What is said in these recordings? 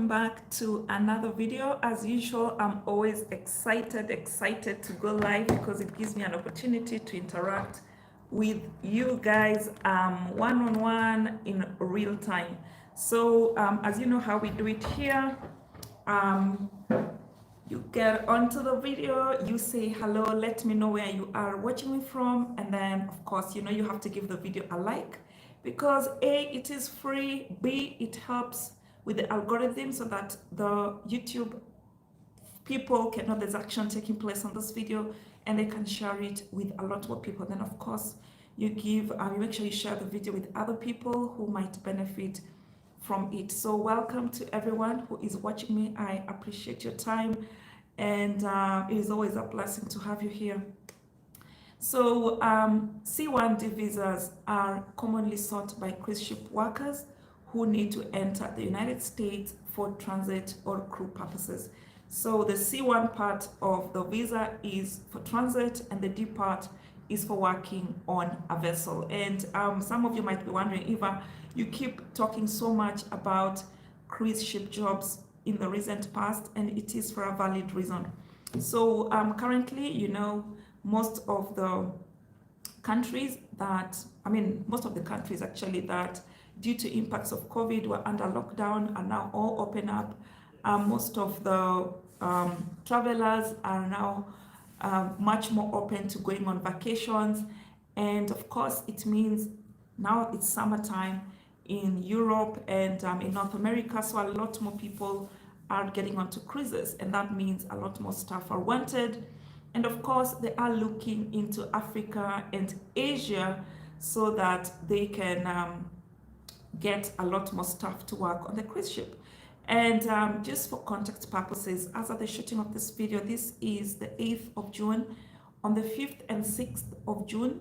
welcome back to another video. As usual, I'm always excited to go live because it gives me an opportunity to interact with you guys one-on-one in real time. So as you know how we do it here, um, you get onto the video, you say hello, let me know where you are watching me from, and then of course you know you have to give the video a like because A, it is free, B, it helps with the algorithm so that the YouTube people can know there's action taking place on this video and they can share it with a lot more people. Then of course you give you make sure you share the video with other people who might benefit from it. So welcome to everyone who is watching me. I appreciate your time, and it is always a blessing to have you here. So C1D visas are commonly sought by cruise ship workers who need to enter the United States for transit or crew purposes. So the C1 part of the visa is for transit, and the D part is for working on a vessel. And some of you might be wondering, Eva, you keep talking so much about cruise ship jobs in the recent past, and it is for a valid reason. So currently, you know, most of the countries actually that due to impacts of COVID were under lockdown are now all open up. Most of the travelers are now much more open to going on vacations, and of course it means now it's summertime in Europe and in North America, so a lot more people are getting onto cruises, and that means a lot more staff are wanted. And of course they are looking into Africa and Asia so that they can get a lot more staff to work on the cruise ship. And just for context purposes, as of the shooting of this video, this is the 8th of June. On the 5th and 6th of June,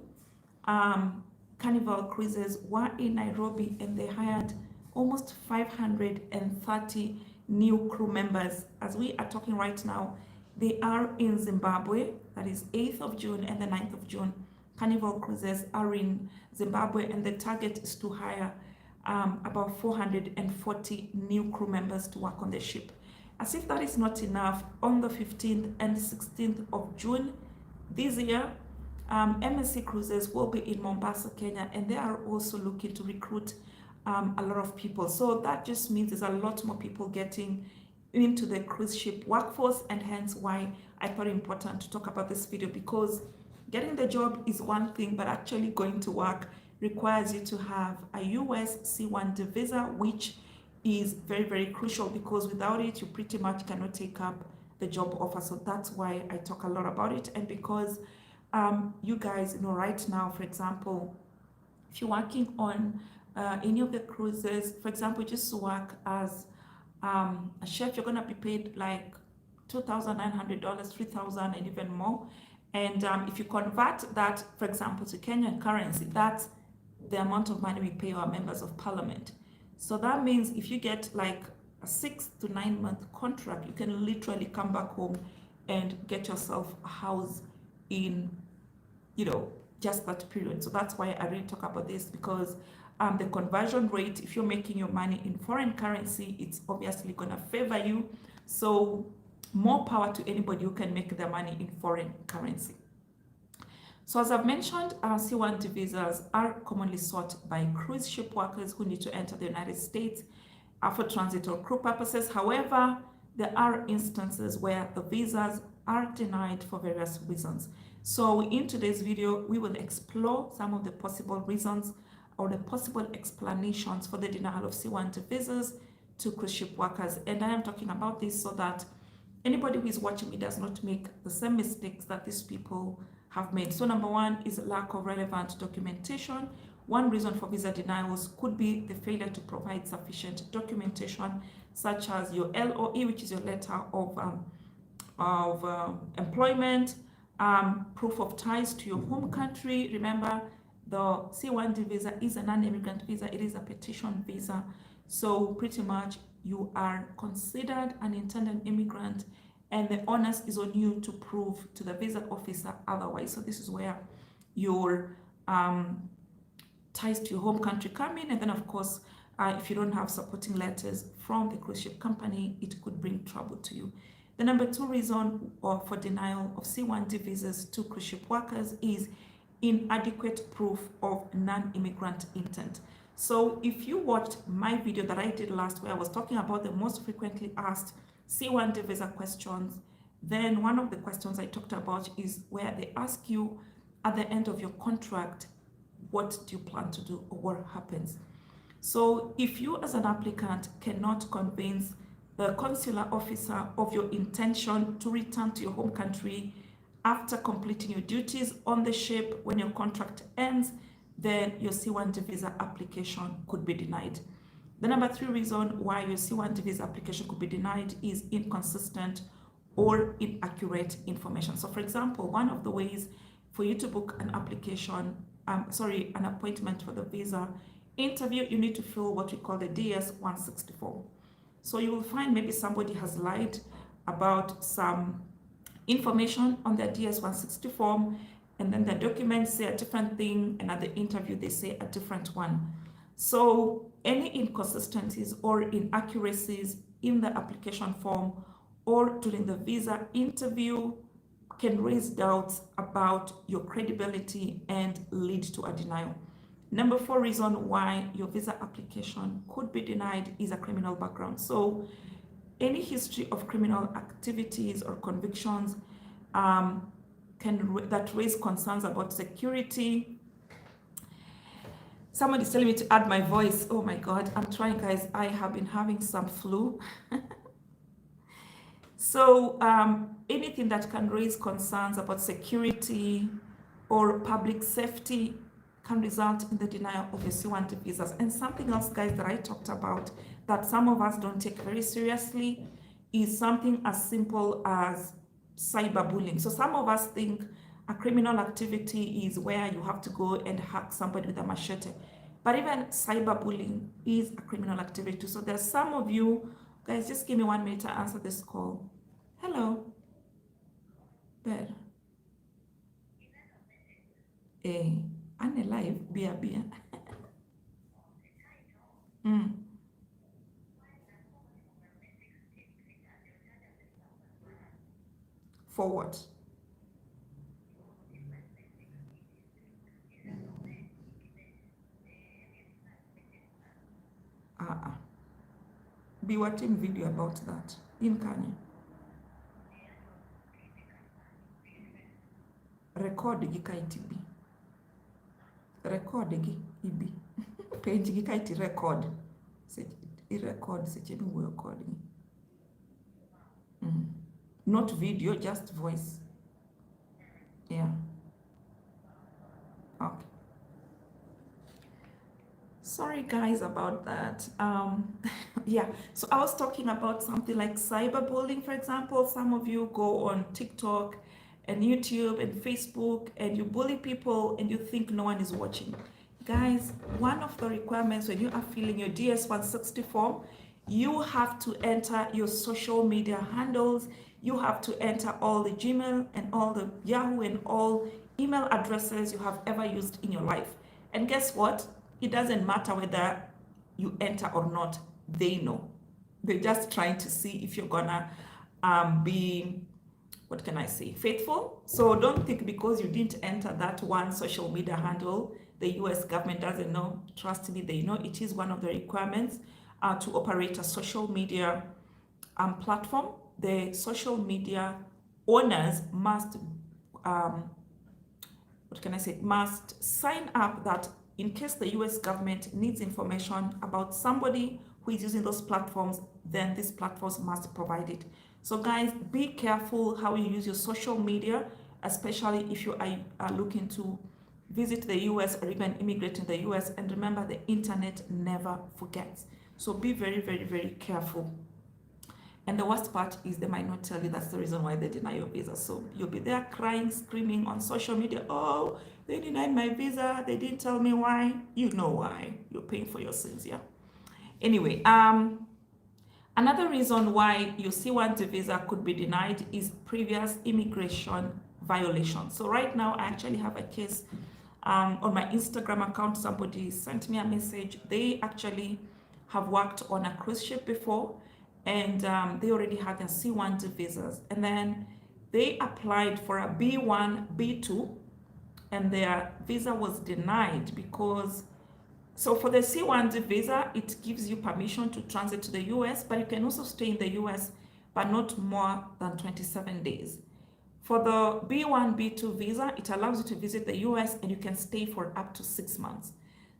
Carnival Cruises were in Nairobi, and they hired almost 530 new crew members. As we are talking right now, they are in Zimbabwe. That is 8th of June and the 9th of June. Carnival Cruises are in Zimbabwe, and the target is to hire about 440 new crew members to work on the ship. As if that is not enough, on the 15th and 16th of June this year, MSC Cruises will be in Mombasa, Kenya, and they are also looking to recruit a lot of people. So that just means there's a lot more people getting into the cruise ship workforce, and hence why I thought it important to talk about this video, because getting the job is one thing, but actually going to work requires you to have a US C1D visa, which is very, very crucial, because without it you pretty much cannot take up the job offer. So that's why I talk a lot about it. And because you guys know right now, for example, if you're working on any of the cruises, for example, just to work as a chef, you're going to be paid like $2,900, $3,000, and even more. And if you convert that, for example, to Kenyan currency, that's the amount of money we pay our members of parliament. So that means if you get like a 6 to 9 month contract, you can literally come back home and get yourself a house in, you know, just that period. So that's why I really talk about this, because the conversion rate, if you're making your money in foreign currency, it's obviously going to favor you. So more power to anybody who can make their money in foreign currency. So as I've mentioned, C1D visas are commonly sought by cruise ship workers who need to enter the United States for transit or crew purposes. However, there are instances where the visas are denied for various reasons. So in today's video, we will explore some of the possible reasons or the possible explanations for the denial of C1D visas to cruise ship workers. And I am talking about this so that anybody who is watching me does not make the same mistakes that these people have made. So number one is lack of relevant documentation. One reason for visa denials could be the failure to provide sufficient documentation, such as your LOE, which is your letter of employment, proof of ties to your home country. Remember, the C1D visa is a non-immigrant visa. It is a petition visa. So pretty much you are considered an intended immigrant, and the onus is on you to prove to the visa officer otherwise. So this is where your ties to your home country come in, and then of course If you don't have supporting letters from the cruise ship company, it could bring trouble to you. The number 2 reason for denial of C1D visas to cruise ship workers is inadequate proof of non-immigrant intent. So if you watched my video that I did last, where I was talking about the most frequently asked C1D visa questions, then one of the questions I talked about is where they ask you at the end of your contract, what do you plan to do, or what happens? So if you as an applicant cannot convince the consular officer of your intention to return to your home country after completing your duties on the ship when your contract ends, then your C1D visa application could be denied. The number 3 reason why your C1D visa application could be denied is inconsistent or inaccurate information. So for example, one of the ways for you to book an application, an appointment for the visa interview, you need to fill what we call the DS-160 form. So you will find maybe somebody has lied about some information on their DS-160 form, and then the documents say a different thing, and at the interview they say a different one. So any inconsistencies or inaccuracies in the application form or during the visa interview can raise doubts about your credibility and lead to a denial. Number 4 reason why your visa application could be denied is a criminal background. So any history of criminal activities or convictions that raise concerns about security. Somebody's telling me to add my voice. Oh my God, I'm trying, guys. I have been having some flu. So anything that can raise concerns about security or public safety can result in the denial of your C1D visas. And something else, guys, that I talked about that some of us don't take very seriously is something as simple as cyberbullying. So some of us think a criminal activity is where you have to go and hack somebody with a machete. But even cyberbullying is a criminal activity. So there's some of you, guys, just give me 1 minute to answer this call. Hello. Bear. I'm alive. Bia. For what? Be watching video about that in Kenya. Record gikaitibi. Record ibi. Page gikaiti record. Record sechemi we recording. Not video, just voice. Yeah. Okay. Sorry guys about that. Yeah, so I was talking about something like cyberbullying, for example. Some of you go on TikTok and YouTube and Facebook and you bully people and you think no one is watching. Guys, one of the requirements when you are filling your DS-160 form, you have to enter your social media handles. You have to enter all the Gmail and all the Yahoo and all email addresses you have ever used in your life. And guess what? It doesn't matter whether you enter or not. They know. They're just trying to see if you're gonna be, what can I say, faithful. So don't think because you didn't enter that one social media handle, the US government doesn't know. Trust me, they know. It is one of the requirements to operate a social media platform. The social media owners must, must sign up that in case the US government needs information about somebody who is using those platforms, then these platforms must provide it. So guys, be careful how you use your social media, especially if you are looking to visit the US or even immigrate in the US. And remember, the internet never forgets. So be very, very, very careful. And the worst part is they might not tell you that's the reason why they deny your visa. So you'll be there crying, screaming on social media, oh, they denied my visa, they didn't tell me why. You know why. You're paying for your sins, yeah? Anyway, another reason why your C1D visa could be denied is previous immigration violation. So right now, I actually have a case on my Instagram account. Somebody sent me a message. They actually have worked on a cruise ship before, and they already had their C1 visas, and then they applied for a B1, B2, and their visa was denied because, so for the C1 visa, it gives you permission to transit to the US, but you can also stay in the US, but not more than 27 days. For the B1, B2 visa, it allows you to visit the US and you can stay for up to 6 months.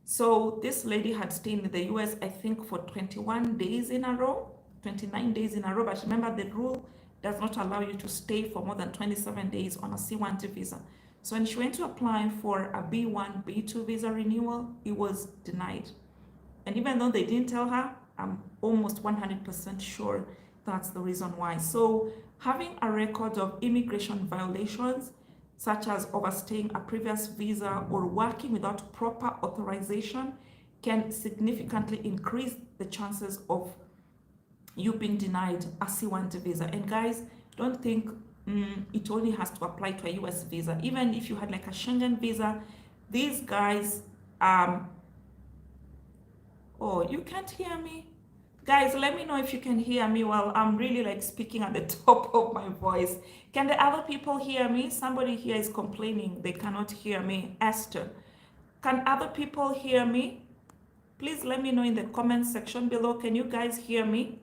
So this lady had stayed in the US, I think, for 21 days in a row, 29 days in a row. But remember, the rule does not allow you to stay for more than 27 days on a C1 visa. So when she went to apply for a B1, B2 visa renewal, it was denied. And even though they didn't tell her, I'm almost 100% sure that's the reason why. So having a record of immigration violations, such as overstaying a previous visa or working without proper authorization, can significantly increase the chances of you being denied a C1 visa. And guys, don't think it only has to apply to a US visa. Even if you had like a Schengen visa, these guys, oh, you can't hear me? Guys, let me know if you can hear me while I'm really like speaking at the top of my voice. Can the other people hear me? Somebody here is complaining they cannot hear me. Esther, can other people hear me? Please let me know in the comment section below. Can you guys hear me?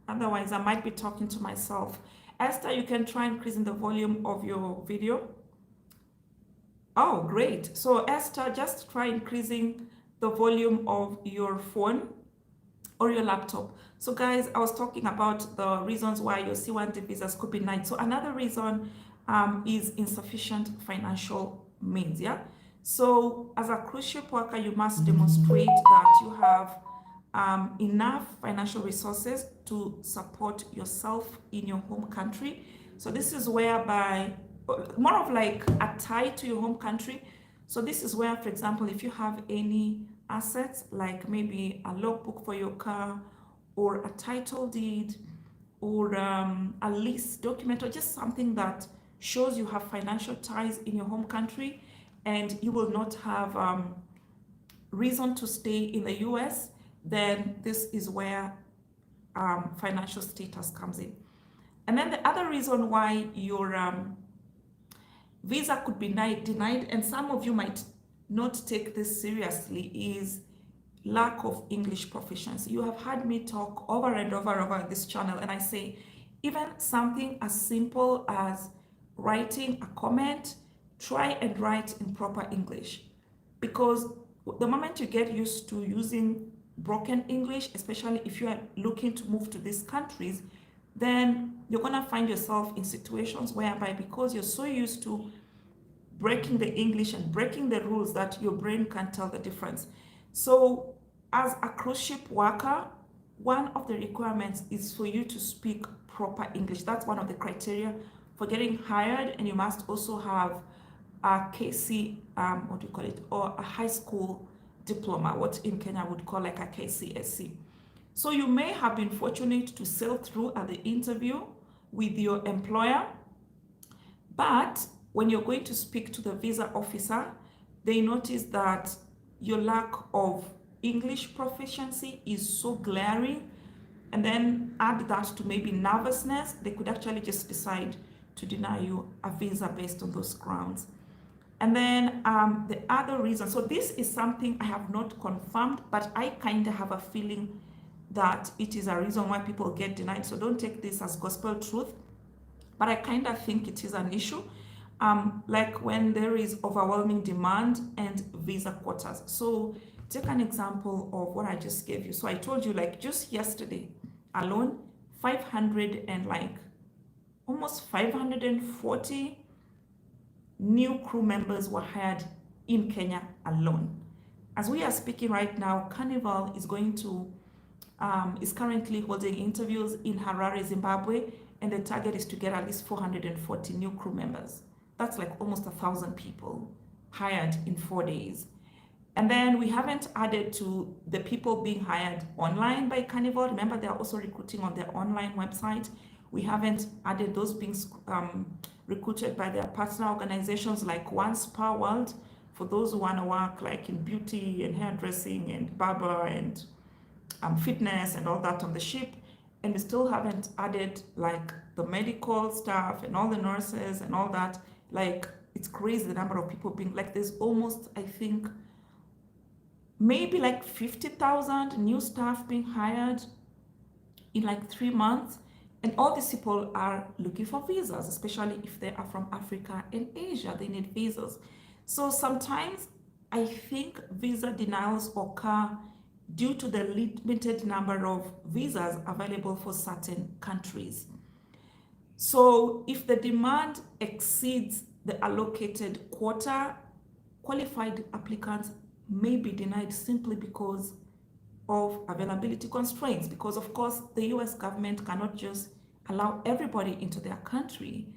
Otherwise, I might be talking to myself. Esther, you can try increasing the volume of your video. Oh, great. So Esther, just try increasing the volume of your phone or your laptop. So guys, I was talking about the reasons why your C1 visas could be denied. So another reason is insufficient financial means. Yeah. So as a cruise ship worker, you must demonstrate that you have enough financial resources to support yourself in your home country. So this is whereby more of like a tie to your home country. So this is where, for example, if you have any assets, like maybe a logbook for your car or a title deed or a lease document, or just something that shows you have financial ties in your home country and you will not have reason to stay in the US, then this is where financial status comes in. And then the other reason why your visa could be denied, and some of you might not take this seriously, is lack of English proficiency. You have heard me talk over and over this channel, and I say even something as simple as writing a comment, try and write in proper English, because the moment you get used to using broken English, especially if you are looking to move to these countries, then you're going to find yourself in situations whereby, because you're so used to breaking the English and breaking the rules, that your brain can't tell the difference. So as a cruise ship worker, one of the requirements is for you to speak proper English. That's one of the criteria for getting hired, and you must also have a KC, what do you call it, or a high school diploma, what in Kenya would call like a KCSE. So you may have been fortunate to sail through at the interview with your employer, but when you're going to speak to the visa officer, they notice that your lack of English proficiency is so glaring, and then add that to maybe nervousness, they could actually just decide to deny you a visa based on those grounds. And then the other reason, so this is something I have not confirmed, but I kind of have a feeling that it is a reason why people get denied. So don't take this as gospel truth, but I kind of think it is an issue. Like when there is overwhelming demand and visa quotas. So take an example of what I just gave you. So I told you, like just yesterday alone, 500 and like almost 540 new crew members were hired in Kenya alone. As we are speaking right now, Carnival is going to is currently holding interviews in Harare, Zimbabwe, and the target is to get at least 440 new crew members. That's like almost 1,000 people hired in 4 days. And then we haven't added to the people being hired online by Carnival. Remember, they are also recruiting on their online website. We haven't added those being recruited by their partner organizations like One Spa World, for those who want to work like in beauty and hairdressing and barber and fitness and all that on the ship. And we still haven't added like the medical staff and all the nurses and all that. Like, it's crazy the number of people being like, there's almost, I think, maybe like 50,000 new staff being hired in like 3 months. And all these people are looking for visas, especially if they are from Africa and Asia, they need visas. So sometimes I think visa denials occur due to the limited number of visas available for certain countries. So if the demand exceeds the allocated quota, qualified applicants may be denied simply because of availability constraints, because of course the US government cannot just allow everybody into their country.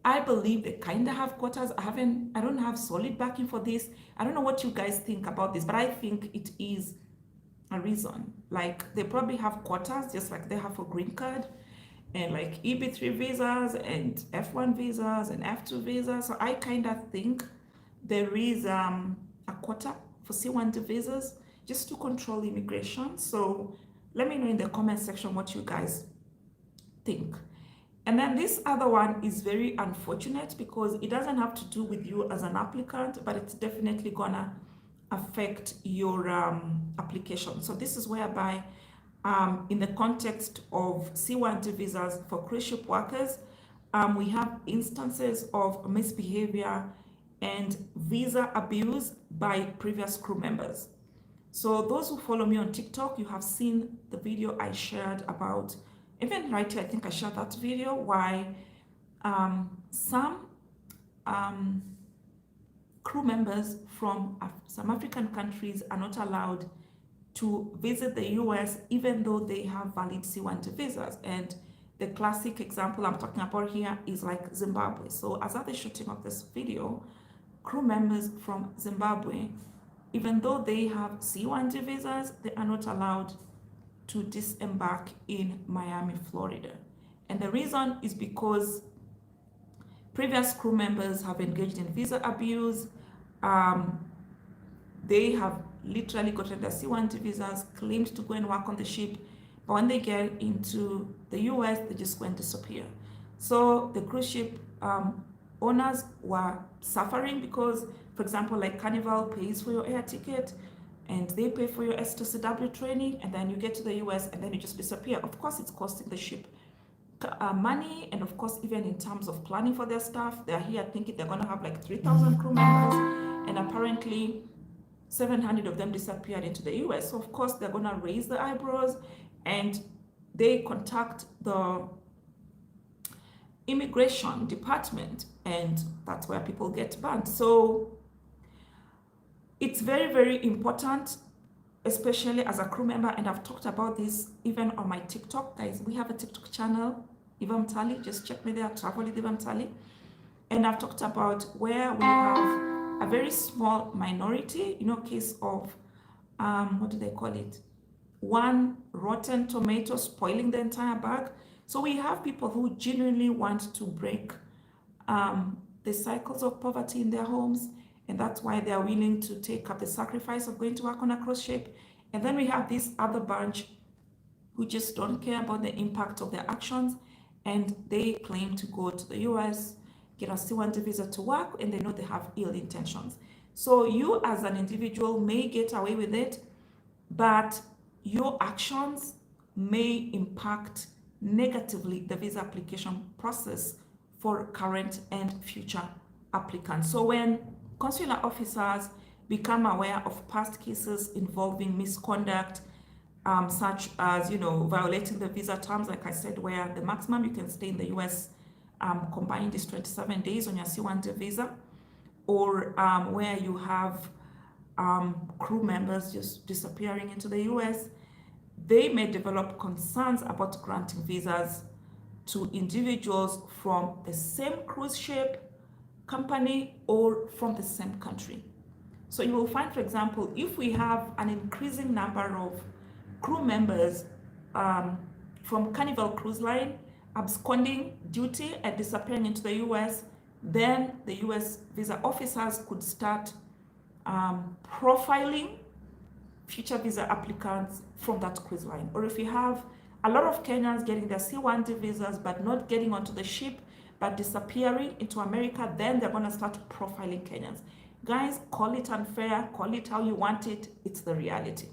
I believe they kind of have quotas. I don't have solid backing for this. I don't know what you guys think about this, but I think it is a reason. Like, they probably have quotas just like they have for green card and like EB3 visas and F1 visas and F2 visas. So I kind of think there is a quota for C1 visas just to control immigration. So let me know in the comment section what you guys think. And then this other one is very unfortunate because it doesn't have to do with you as an applicant, but it's definitely gonna affect your application. So this is whereby in the context of C1 visas for cruise ship workers, we have instances of misbehavior and visa abuse by previous crew members. So those who follow me on TikTok, you have seen the video I shared about, even right here, I think I shared that video, why some crew members from some African countries are not allowed to visit the US even though they have valid C1 visas. And the classic example I'm talking about here is like Zimbabwe. So as at the shooting of this video, crew members from Zimbabwe, even though they have C1 visas, they are not allowed to disembark in Miami, Florida. And the reason is because previous crew members have engaged in visa abuse. They have literally gotten their C1 visas, claimed to go and work on the ship, but when they get into the US, they just go and disappear. So the cruise ship owners were suffering because, for example, like Carnival pays for your air ticket and they pay for your S2CW training, and then you get to the US and then you just disappear. Of course, it's costing the ship money, and of course, even in terms of planning for their staff, they're here thinking they're going to have like 3,000 crew members, and apparently 700 of them disappeared into the US. So of course, they're going to raise the eyebrows, and they contact the immigration department, and that's where people get banned. So it's very, very important, especially as a crew member, and I've talked about this even on my TikTok. Guys, we have a TikTok channel, Iva Mtali, just check me there, Travel with Iva Mtali. And I've talked about where we have a very small minority, case of, what do they call it? One rotten tomato spoiling the entire bag. So we have people who genuinely want to break the cycles of poverty in their homes, and that's why they are willing to take up the sacrifice of going to work on a cruise ship. And then we have this other bunch who just don't care about the impact of their actions, and they claim to go to the US, get a C1 visa to work, and they know they have ill intentions. So you as an individual may get away with it, but your actions may impact negatively the visa application process for current and future applicants. So when consular officers become aware of past cases involving misconduct, such as violating the visa terms, like I said, where the maximum you can stay in the US combined is 27 days on your C1 visa, or where you have crew members just disappearing into the US, they may develop concerns about granting visas to individuals from the same cruise ship company or from the same country. So you will find, for example, if we have an increasing number of crew members from Carnival Cruise Line absconding duty and disappearing into the US, then the US visa officers could start profiling future visa applicants from that cruise line. Or if you have a lot of Kenyans getting their C1D visas but not getting onto the ship but disappearing into America, then they're going to start profiling Kenyans. Guys, call it unfair, call it how you want it, it's the reality.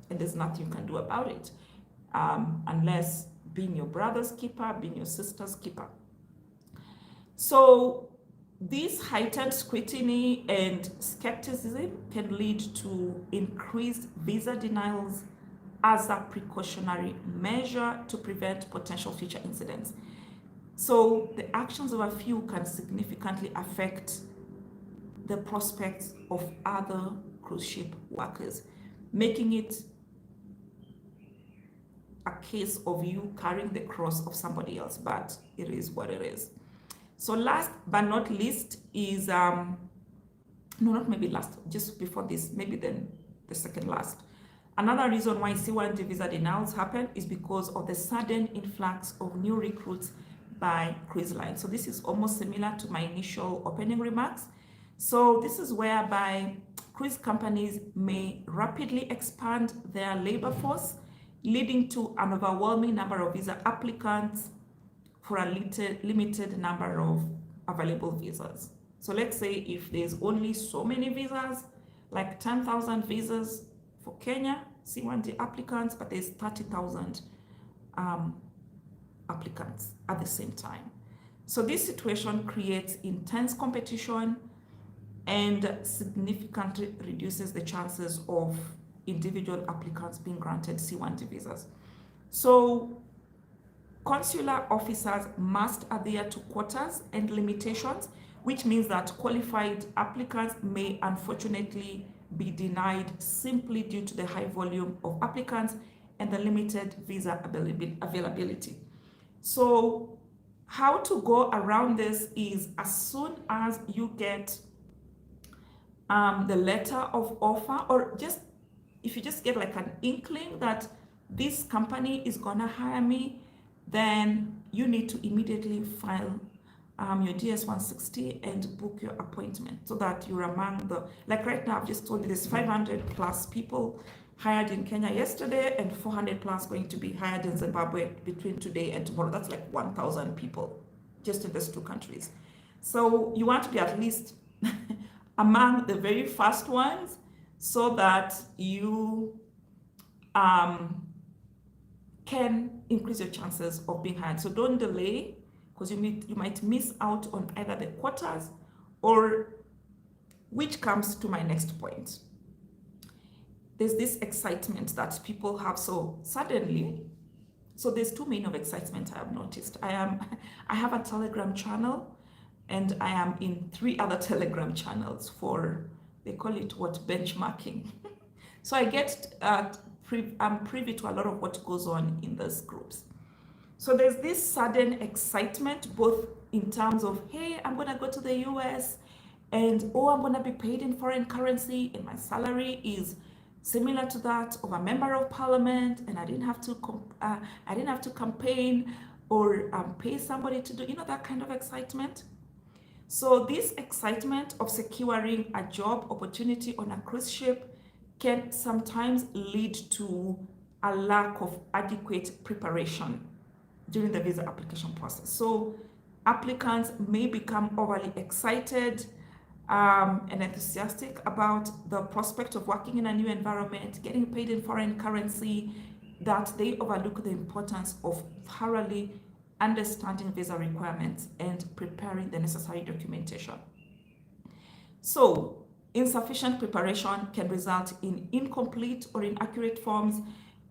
And there's nothing you can do about it, unless being your brother's keeper, being your sister's keeper. So this heightened scrutiny and skepticism can lead to increased visa denials as a precautionary measure to prevent potential future incidents. So the actions of a few can significantly affect the prospects of other cruise ship workers, making it a case of you carrying the cross of somebody else, but it is what it is. So last but not least is, no, not maybe last, just before this, maybe then the second last. Another reason why C1D visa denials happen is because of the sudden influx of new recruits by cruise lines. So this is almost similar to my initial opening remarks. So this is whereby cruise companies may rapidly expand their labor force, leading to an overwhelming number of visa applicants for a limited number of available visas. So let's say if there's only so many visas, like 10,000 visas for Kenya, C1D applicants, but there's 30,000 applicants at the same time. So this situation creates intense competition and significantly reduces the chances of individual applicants being granted C1D visas. So consular officers must adhere to quotas and limitations, which means that qualified applicants may unfortunately be denied simply due to the high volume of applicants and the limited visa availability. So how to go around this is, as soon as you get the letter of offer, or just if you just get like an inkling that this company is gonna hire me, then you need to immediately file your DS-160 and book your appointment so that you're among the, like right now I've just told you there's 500 plus people hired in Kenya yesterday and 400 plus going to be hired in Zimbabwe between today and tomorrow. That's like 1,000 people just in these two countries. So you want to be at least among the very first ones so that you can increase your chances of being hired. So don't delay, because you might miss out on either the quotas, or, which comes to my next point. There's this excitement that people have so suddenly. So there's two main of excitement I have noticed. I have a Telegram channel, and I am in 3 other Telegram channels for, they call it what, benchmarking. So I get, I'm privy to a lot of what goes on in those groups. So there's this sudden excitement, both in terms of, hey, I'm gonna go to the US, and oh, I'm gonna be paid in foreign currency, and my salary is similar to that of a member of parliament, and I didn't have to campaign or pay somebody to do, you know, that kind of excitement. So this excitement of securing a job opportunity on a cruise ship can sometimes lead to a lack of adequate preparation during the visa application process. So applicants may become overly excited and enthusiastic about the prospect of working in a new environment, getting paid in foreign currency, that they overlook the importance of thoroughly understanding visa requirements and preparing the necessary documentation. So insufficient preparation can result in incomplete or inaccurate forms.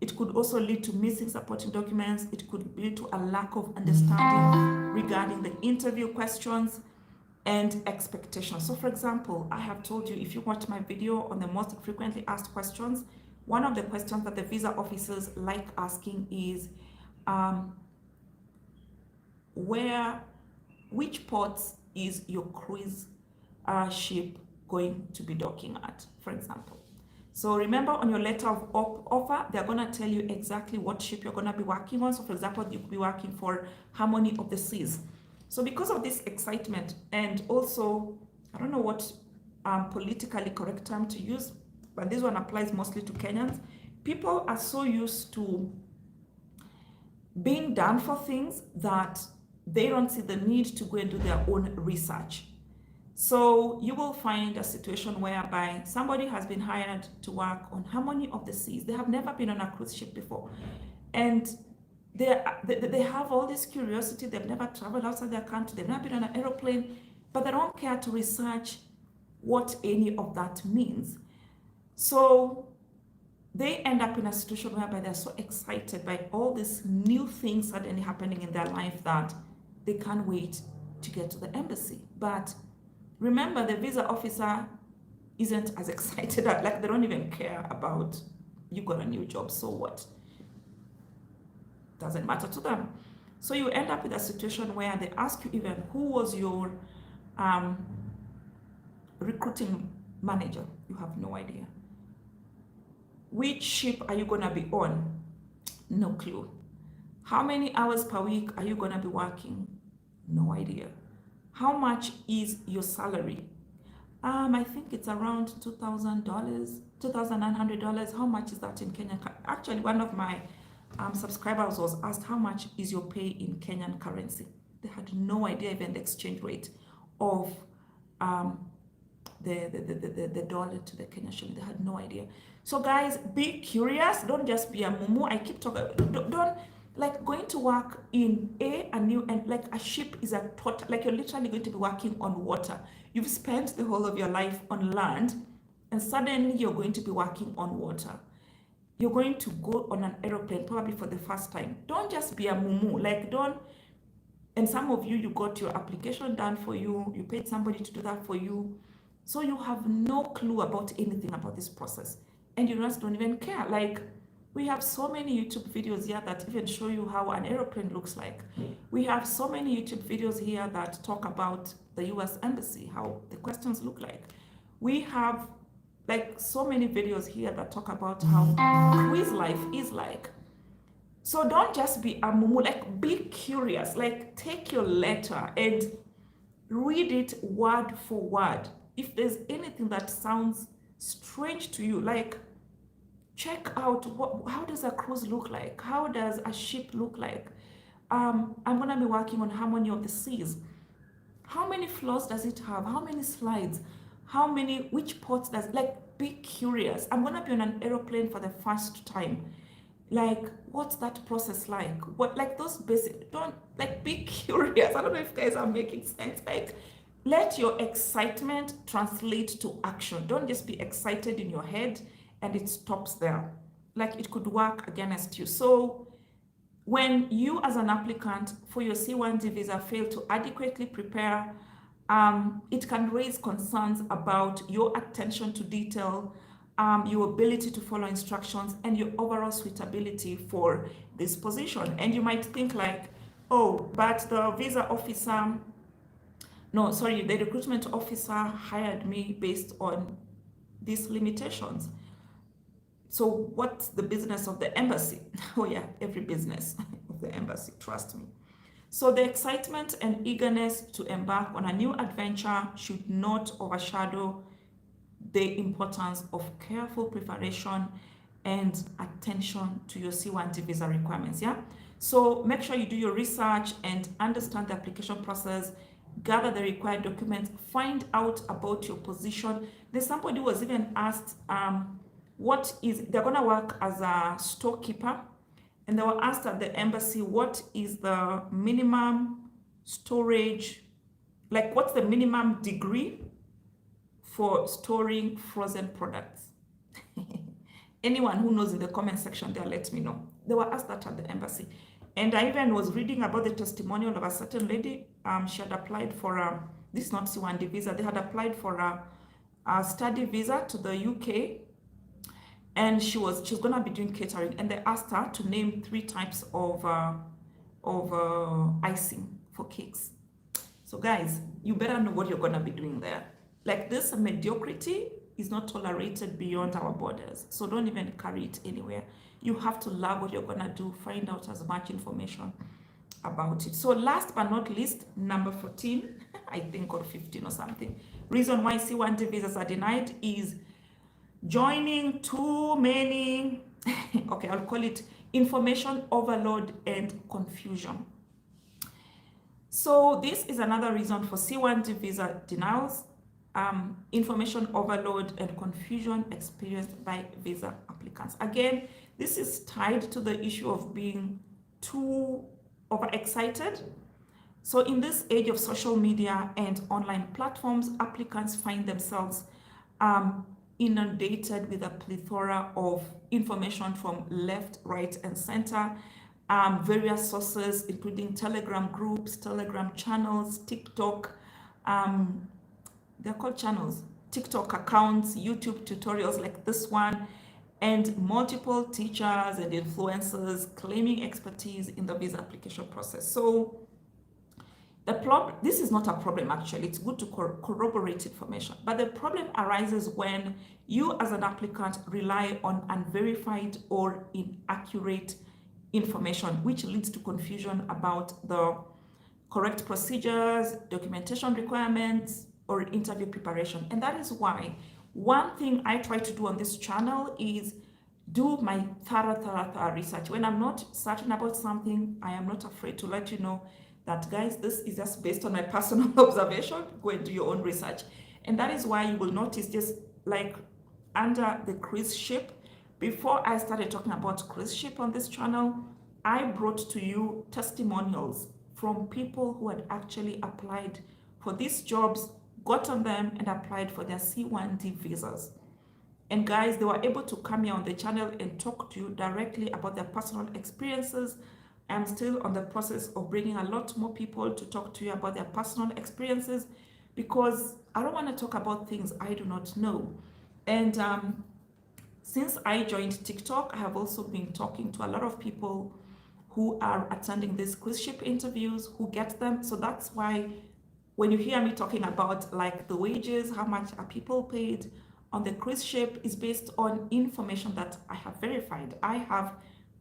It could also lead to missing supporting documents. It could lead to a lack of understanding regarding the interview questions and expectations. So for example, I have told you, if you watch my video on the most frequently asked questions, one of the questions that the visa officers like asking is, which ports is your cruise ship going to be docking at, for example. So remember, on your letter of offer, they're going to tell you exactly what ship you're going to be working on. So for example, you could be working for Harmony of the Seas. So because of this excitement, and also, I don't know what politically correct term to use, but this one applies mostly to Kenyans. People are so used to being done for things that they don't see the need to go and do their own research. So you will find a situation whereby somebody has been hired to work on how many of the seas. They have never been on a cruise ship before. And they have all this curiosity. They've never traveled outside their country. They've never been on an aeroplane, but they don't care to research what any of that means. So they end up in a situation whereby they're so excited by all these new things suddenly happening in their life that they can't wait to get to the embassy. But remember, the visa officer isn't as excited, like they don't even care about you got a new job, so what? Doesn't matter to them. So you end up with a situation where they ask you even who was your recruiting manager. You have no idea. Which ship are you gonna be on? No clue. How many hours per week are you gonna be working? No idea. How much is your salary? I think it's around $2,000, $2,900. How much is that in Kenya? Actually, one of my subscribers was asked, how much is your pay in Kenyan currency? They had no idea even the exchange rate of the dollar to the Kenyan shilling. They had no idea. So guys, be curious. Don't just be a mumu. I keep talking. Don't like going to work in a new, and like a ship is a total, like you're literally going to be working on water. You've spent the whole of your life on land, and suddenly you're going to be working on water. You're going to go on an aeroplane probably for the first time. Don't just be a mumu. Like don't. And some of you, you got your application done for you. You paid somebody to do that for you. So you have no clue about anything about this process. And you just don't even care. Like, we have so many YouTube videos here that even show you how an aeroplane looks like. We have so many YouTube videos here that talk about the US Embassy, how the questions look like. We have like so many videos here that talk about how quiz life is like. So don't just be a mumu, like be curious, like take your letter and read it word for word. If there's anything that sounds strange to you, like check out how does a cruise look like? How does a ship look like? I'm gonna be working on how many of the seas? How many floors does it have? How many slides? Which ports does, like be curious. I'm gonna be on an aeroplane for the first time. Like, what's that process like? What, like those basic, don't, like be curious. I don't know if you guys are making sense. Like, let your excitement translate to action. Don't just be excited in your head and it stops there. Like it could work against you. So when you as an applicant for your C1D visa fail to adequately prepare, it can raise concerns about your attention to detail, your ability to follow instructions, and your overall suitability for this position. And you might think like, oh, but the visa officer, no, sorry, the recruitment officer hired me based on these limitations. So what's the business of the embassy? Oh yeah, every business of the embassy, trust me. So the excitement and eagerness to embark on a new adventure should not overshadow the importance of careful preparation and attention to your C1D visa requirements, yeah? So make sure you do your research and understand the application process, gather the required documents, find out about your position. There's somebody who was even asked, they're gonna work as a storekeeper, and they were asked at the embassy, what is the minimum storage, like what's the minimum degree for storing frozen products? Anyone who knows in the comment section there, let me know. They were asked that at the embassy. And I even was reading about the testimonial of a certain lady. She had applied for this is not C1D visa. They had applied for a study visa to the UK, and she was gonna be doing catering. And they asked her to name 3 types of icing for cakes. So guys, you better know what you're gonna be doing there. Like this mediocrity is not tolerated beyond our borders. So don't even carry it anywhere. You have to love what you're gonna do, find out as much information about it. So last but not least, number 14, I think, or 15 or something. reason why C1D visas are denied is joining too many, okay, I'll call it information overload and confusion. So this is another reason for C1D visa denials, information overload and confusion experienced by visa applicants. Again, this is tied to the issue of being too overexcited. So in this age of social media and online platforms, applicants find themselves inundated with a plethora of information from left, right, and center, various sources, including Telegram groups, Telegram channels, TikTok, they're called channels, TikTok accounts, YouTube tutorials like this one, and multiple teachers and influencers claiming expertise in the visa application process. So this is not a problem actually, it's good to corroborate information, but the problem arises when you as an applicant rely on unverified or inaccurate information, which leads to confusion about the correct procedures, documentation requirements, or interview preparation. And that is why one thing I try to do on this channel is do my thorough research. When I'm not certain about something, I am not afraid to let you know that, guys, this is just based on my personal observation. Go and do your own research. And that is why you will notice, just like under the cruise ship, before I started talking about cruise ship on this channel, I brought to you testimonials from people who had actually applied for these jobs, gotten them, and applied for their C1D visas. And guys, they were able to come here on the channel and talk to you directly about their personal experiences. I'm still on the process of bringing a lot more people to talk to you about their personal experiences, because I don't want to talk about things I do not know. And since I joined TikTok, I have also been talking to a lot of people who are attending these cruise ship interviews, who get them. So that's why when you hear me talking about like the wages, how much are people paid on the cruise ship, is based on information that I have verified. I have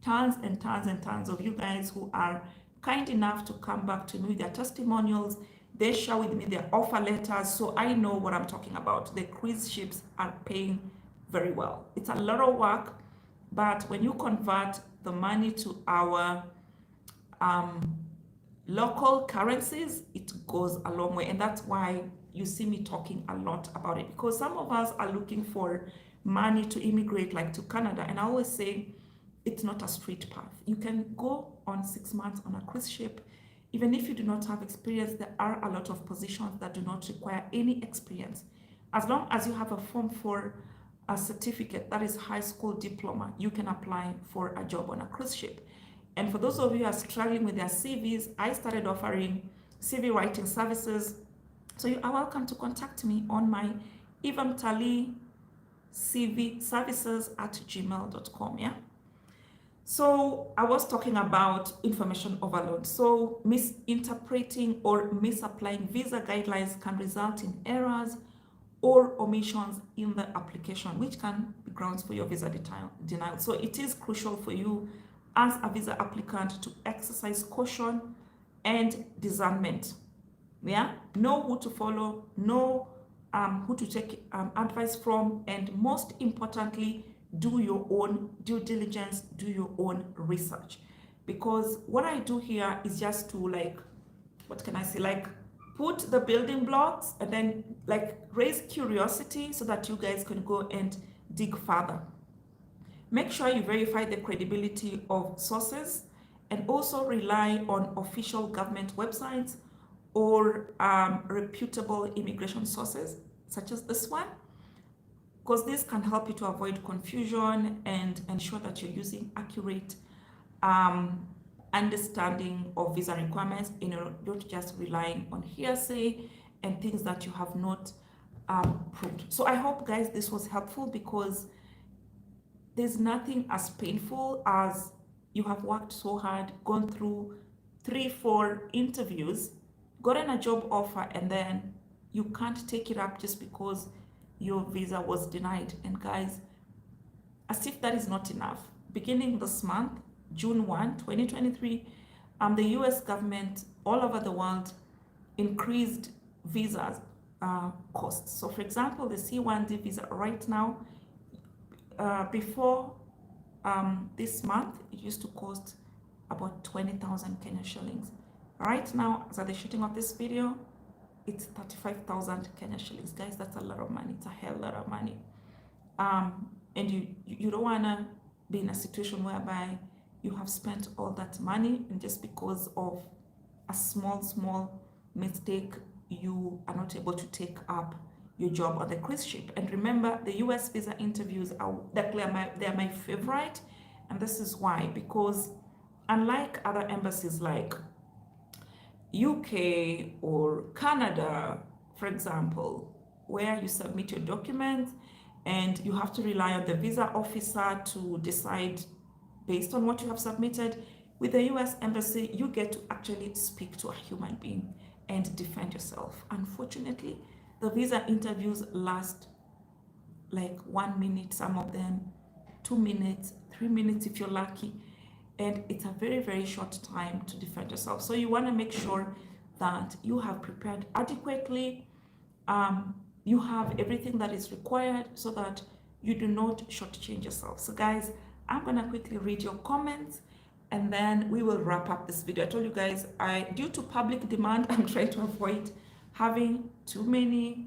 tons and tons and tons of you guys who are kind enough to come back to me with their testimonials. They share with me their offer letters, so I know what I'm talking about. The cruise ships are paying very well. It's a lot of work, but when you convert the money to our local currencies, it goes a long way. And that's why you see me talking a lot about it, because some of us are looking for money to immigrate, like to Canada. And I always say, it's not a straight path. You can go on 6 months on a cruise ship. Even if you do not have experience, there are a lot of positions that do not require any experience. As long as you have a form for a certificate, that is high school diploma, you can apply for a job on a cruise ship. And for those of you who are struggling with their CVs, I started offering CV writing services. So you are welcome to contact me on my Ivamtali CV services at gmail.com. Yeah. So I was talking about information overload. So misinterpreting or misapplying visa guidelines can result in errors or omissions in the application, which can be grounds for your visa denial. So it is crucial for you as a visa applicant to exercise caution and discernment. Yeah, know who to follow, know who to take advice from, and most importantly, do your own due diligence, do your own research. Because what I do here is just to, like, what can I say, like put the building blocks and then like raise curiosity so that you guys can go and dig further. Make sure you verify the credibility of sources, and also rely on official government websites or reputable immigration sources such as this one, because this can help you to avoid confusion and ensure that you're using accurate understanding of visa requirements, and you're not just relying on hearsay and things that you have not proved. So I hope, guys, this was helpful, because there's nothing as painful as you have worked so hard, gone through 3-4 interviews, gotten a job offer, and then you can't take it up just because your visa was denied. And guys, as if that is not enough, beginning this month, June 1, 2023, the US government all over the world increased visas costs. So for example, the C1D visa right now, before this month, it used to cost about 20,000 Kenya shillings. Right now, as I'm shooting of this video, it's 35,000 Kenya shillings. Guys, that's a lot of money. It's a hell lot of money. And you don't want to be in a situation whereby you have spent all that money and just because of a small mistake, you are not able to take up your job on the cruise ship. And remember, the US visa interviews they're my favorite, and this is why, because unlike other embassies like UK or Canada, for example, where you submit your documents and you have to rely on the visa officer to decide based on what you have submitted, with the US embassy, you get to actually speak to a human being and defend yourself. Unfortunately, the visa interviews last like 1 minute, some of them 2 minutes, 3 minutes if you're lucky. And it's a very short time to defend yourself. So you want to make sure that you have prepared adequately, you have everything that is required so that you do not shortchange yourself. So guys, I'm gonna quickly read your comments and then we will wrap up this video. I told you guys, due to public demand, I'm trying to avoid having too many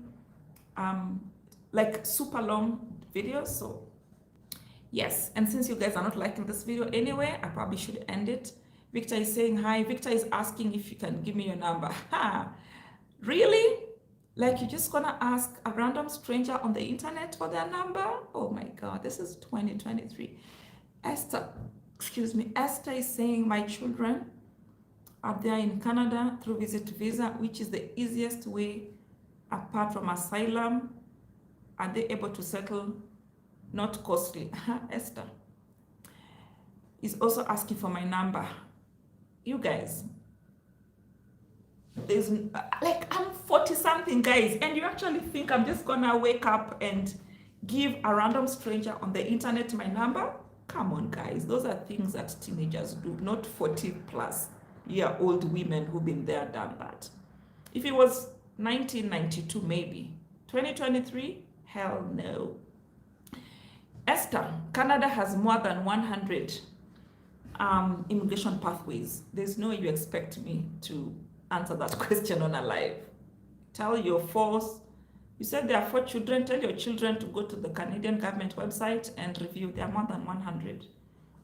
like super long videos. So yes, and since you guys are not liking this video anyway, I probably should end it. Victor is saying hi. Victor is asking if you can give me your number. Ha! Really? Like you're just gonna ask a random stranger on the internet for their number? Oh my God, this is 2023. Esther is saying my children are there in Canada through visit visa, which is the easiest way apart from asylum. Are they able to settle? Not costly. Esther is also asking for my number. You guys, there's like I'm 40 something guys, and you actually think I'm just gonna wake up and give a random stranger on the internet my number? Come on guys, those are things that teenagers do, not 40-plus-year-old women who've been there, done that. If it was 1992 maybe. 2023, hell no. Esther, Canada has more than 100 immigration pathways. There's no way you expect me to answer that question on a live. Tell your force. You said there are 4 children. Tell your children to go to the Canadian government website and review. There are more than 100.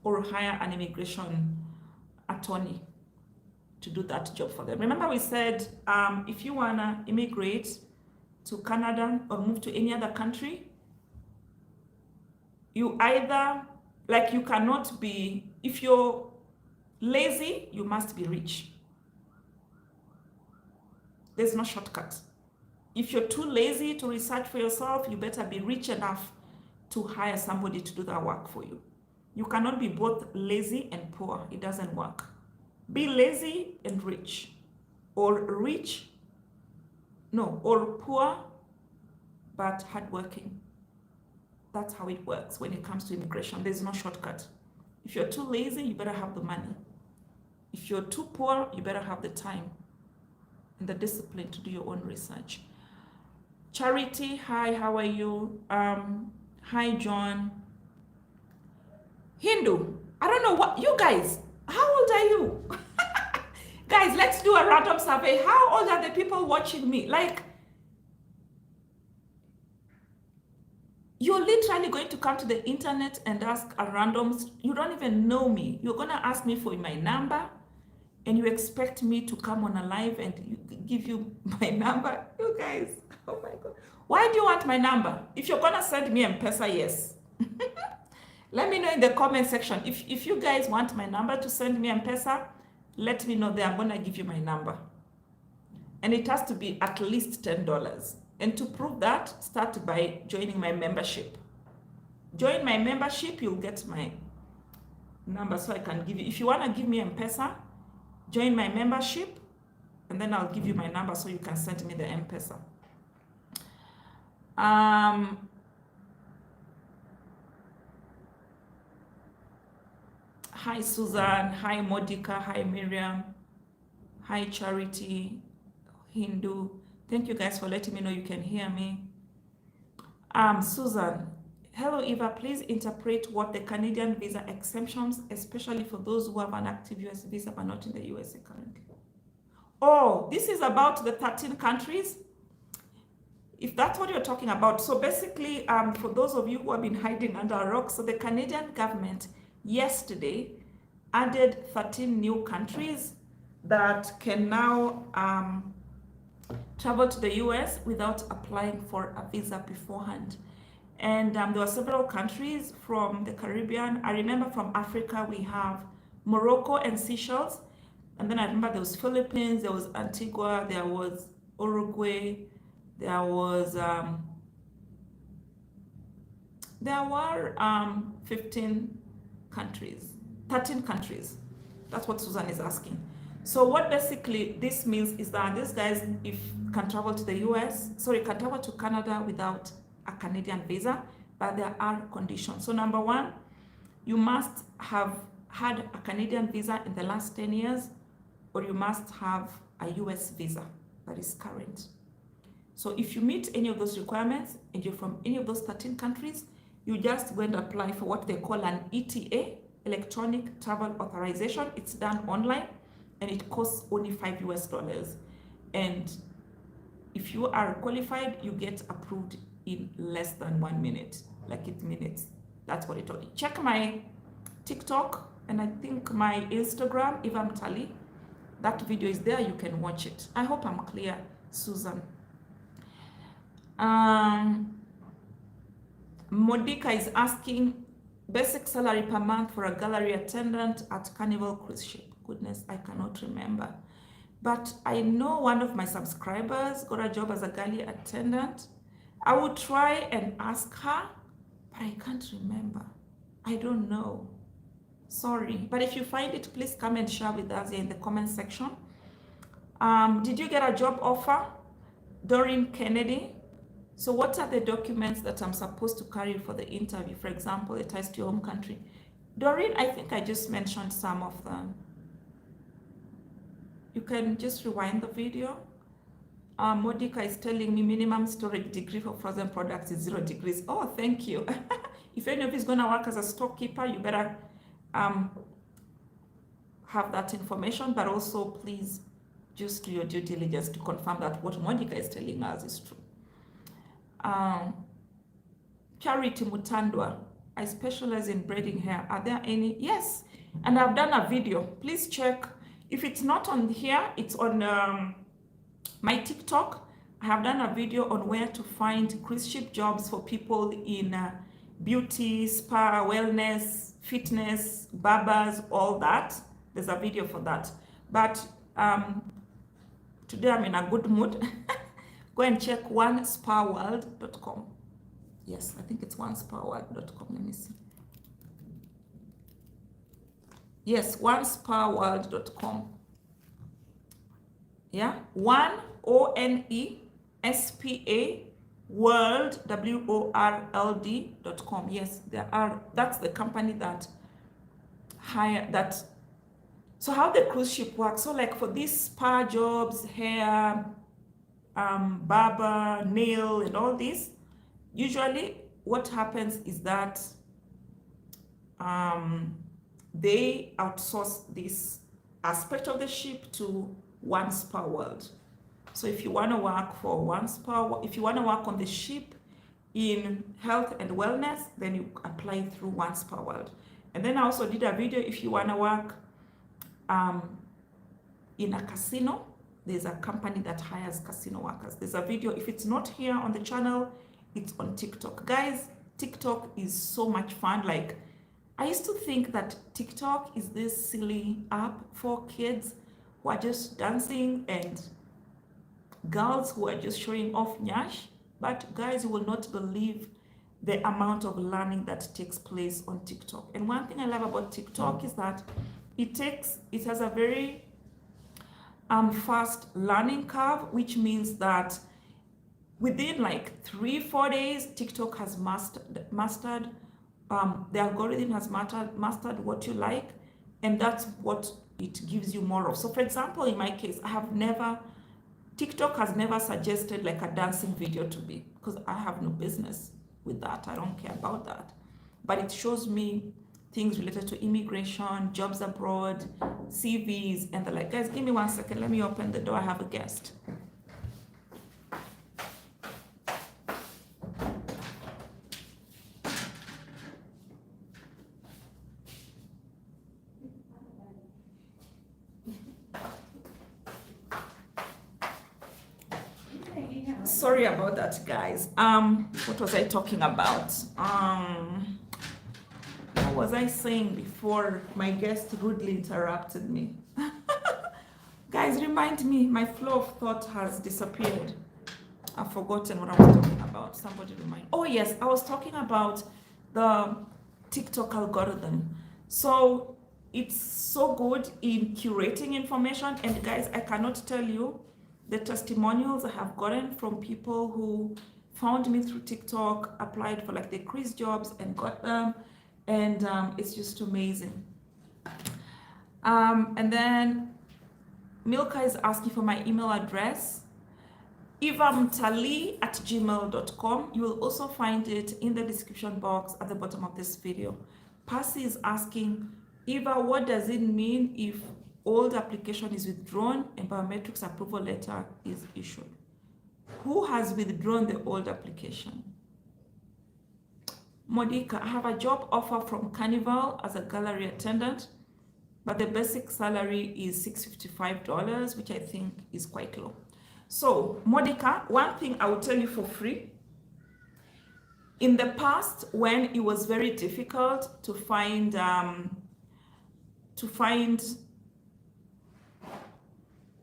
Or hire an immigration attorney to do that job for them. Remember we said if you want to immigrate to Canada or move to any other country, you either, like you cannot be, if you're lazy, you must be rich. There's no shortcut. If you're too lazy to research for yourself, you better be rich enough to hire somebody to do that work for you. You cannot be both lazy and poor. It doesn't work. Be lazy and rich, or poor but hardworking. That's how it works when it comes to immigration. There's no shortcut. If you're too lazy, you better have the money. If you're too poor, you better have the time and the discipline to do your own research. Charity, hi, how are you? Hi, John. Hindu, I don't know what, you guys, how old are you? Guys, let's do a random survey. How old are the people watching me? Like, you're literally going to come to the internet and ask a random, you don't even know me. You're going to ask me for my number and you expect me to come on a live and give you my number? You guys, oh my God. Why do you want my number? If you're going to send me M-Pesa, yes. Let me know in the comment section. If you guys want my number to send me M-Pesa, let me know there. I'm going to give you my number. And it has to be at least $10. And to prove that, start by joining my membership. Join my membership, you'll get my number so I can give you. If you want to give me M-Pesa, join my membership, and then I'll give you my number so you can send me the M-Pesa. Hi, Susan. Hi, Modica. Hi, Miriam. Hi, Charity. Hindu. Thank you guys for letting me know you can hear me. Susan, hello Eva, please interpret what the Canadian visa exemptions, especially for those who have an active US visa but not in the USA currently. Oh, this is about the 13 countries. If that's what you're talking about. So basically, for those of you who have been hiding under a rock, so the Canadian government yesterday added 13 new countries that can now travel to the US without applying for a visa beforehand. And there were several countries from the Caribbean. I remember from Africa, we have Morocco and Seychelles. And then I remember there was Philippines, there was Antigua, there was Uruguay, there were 15 countries, 13 countries. That's what Susan is asking. So what basically this means is that these guys, if can travel to the US, can travel to Canada without a Canadian visa, but there are conditions. So number one, you must have had a Canadian visa in the last 10 years, or you must have a US visa that is current. So if you meet any of those requirements and you're from any of those 13 countries, you just go and apply for what they call an ETA, Electronic Travel Authorization. It's done online and it costs only $5 US. And if you are qualified, you get approved in less than 1 minute, like it's minutes. That's what it told me. Check my TikTok and I think my Instagram, Eva Mtali. That video is there, you can watch it. I hope I'm clear, Susan. Modica is asking basic salary per month for a gallery attendant at Carnival cruise ship. Goodness, I cannot remember. But I know one of my subscribers got a job as a gallery attendant. I will try and ask her, but I can't remember. I don't know. Sorry. But if you find it, please come and share with us in the comment section. Did you get a job offer? Doreen Kennedy. So what are the documents that I'm supposed to carry for the interview? For example, the ties to your home country. Doreen, I think I just mentioned some of them. You can just rewind the video. Modica is telling me minimum storage degree for frozen products is 0 degrees. Oh, thank you. If any of you is going to work as a storekeeper, you better have that information, but also please just do your due diligence to confirm that what Modica is telling us is true. Charity Mutandwa, I specialize in braiding hair. Are there any? Yes, and I've done a video. Please check. If it's not on here, it's on my TikTok. I have done a video on where to find cruise ship jobs for people in beauty, spa, wellness, fitness, barbers, all that. There's a video for that. But today I'm in a good mood. Go and check onespaworld.com. Yes, I think it's onespaworld.com. Let me see. Yes, onespaworld.com. Yeah, ONESPA world WORLD.com. Yes, that's the company that hire that. So how the cruise ship works? So like for these spa jobs, hair, barber, nail, and all this, usually what happens is that they outsource this aspect of the ship to One Spa World. So if you want to work for One Spa, if you want to work on the ship in health and wellness, then you apply through One Spa World. And then I also did a video if you want to work in a casino. There's a company that hires casino workers. There's a video. If it's not here on the channel, it's on TikTok. Guys, TikTok is so much fun. Like, I used to think that TikTok is this silly app for kids who are just dancing and girls who are just showing off nyash. But guys, you will not believe the amount of learning that takes place on TikTok. And one thing I love about TikTok is that it has a very fast learning curve, which means that within like 3-4 days, TikTok has mastered the algorithm has mastered what you like, and that's what it gives you more of. So for example, in my case, I have never TikTok has never suggested like a dancing video to me because I have no business with that. I don't care about that. But it shows me things related to immigration, jobs abroad, CVs, and the like. Guys, give me 1 second. Let me open the door. I have a guest. Sorry about that, guys. What was I talking about? What was I saying before my guest rudely interrupted me? Guys, remind me, my flow of thought has disappeared. I've forgotten what I was talking about. Somebody remind. Oh yes, I was talking about the TikTok algorithm. So it's so good in curating information, and guys, I cannot tell you the testimonials I have gotten from people who found me through TikTok, applied for like the quiz jobs and got them, and it's just amazing. And then Milka is asking for my email address, evamtali@gmail.com. You will also find it in the description box at the bottom of this video. Percy is asking, Eva, what does it mean if old application is withdrawn and biometrics approval letter is issued? Who has withdrawn the old application? Modika, I have a job offer from Carnival as a gallery attendant, but the basic salary is $655, which I think is quite low. So, Modika, one thing I will tell you for free. In the past, when it was very difficult to find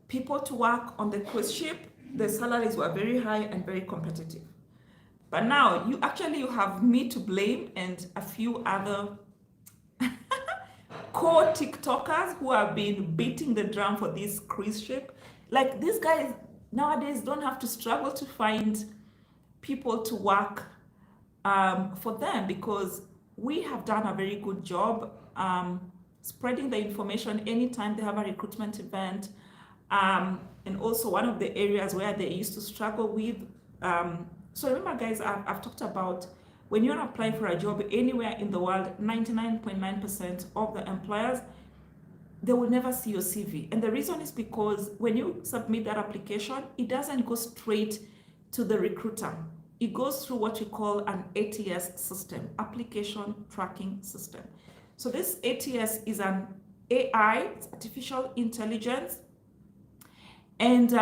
people to work on the cruise ship, the salaries were very high and very competitive. But now you have me to blame and a few other core TikTokers who have been beating the drum for this cruise ship. Like, these guys nowadays don't have to struggle to find people to work for them, because we have done a very good job spreading the information anytime they have a recruitment event. And also one of the areas where they used to struggle with. So remember, guys, I've talked about when you're applying for a job anywhere in the world, 99.9% of the employers, they will never see your CV. And the reason is because when you submit that application, it doesn't go straight to the recruiter. It goes through what we call an ATS system, application tracking system. So this ATS is an AI, artificial intelligence. And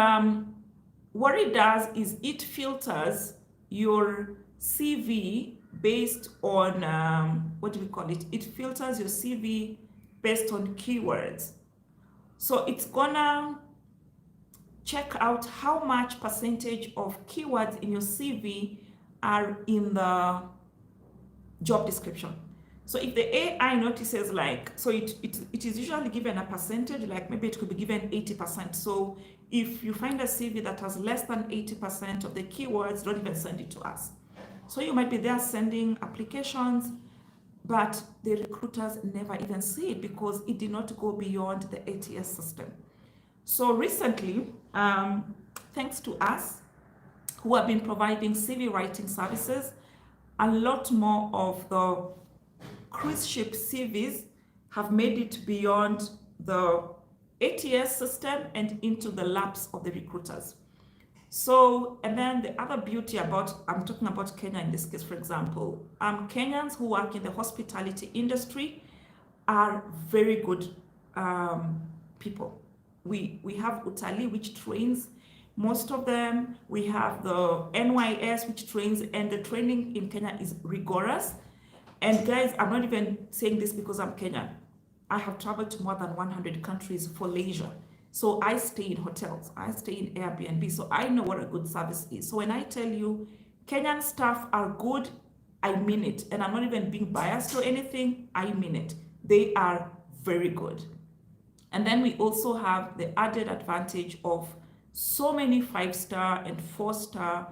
what it does is it filters your CV based on, what do we call it? It filters your CV based on keywords. So it's gonna check out how much percentage of keywords in your CV are in the job description. So if the AI notices, like, so it is usually given a percentage, like maybe it could be given 80%. So if you find a CV that has less than 80% of the keywords, don't even send it to us. So you might be there sending applications, but the recruiters never even see it because it did not go beyond the ATS system. So recently, thanks to us, who have been providing CV writing services, a lot more of the cruise ship CVs have made it beyond the ATS system and into the laps of the recruiters. So, and then the other beauty about, I'm talking about Kenya in this case, for example, Kenyans who work in the hospitality industry are very good people. We have Utali, which trains most of them. We have the NYS, which trains, and the training in Kenya is rigorous. And guys, I'm not even saying this because I'm Kenyan. I have traveled to more than 100 countries for leisure. So I stay in hotels, I stay in Airbnb, so I know what a good service is. So when I tell you Kenyan staff are good, I mean it. And I'm not even being biased or anything, I mean it. They are very good. And then we also have the added advantage of so many 5-star and 4-star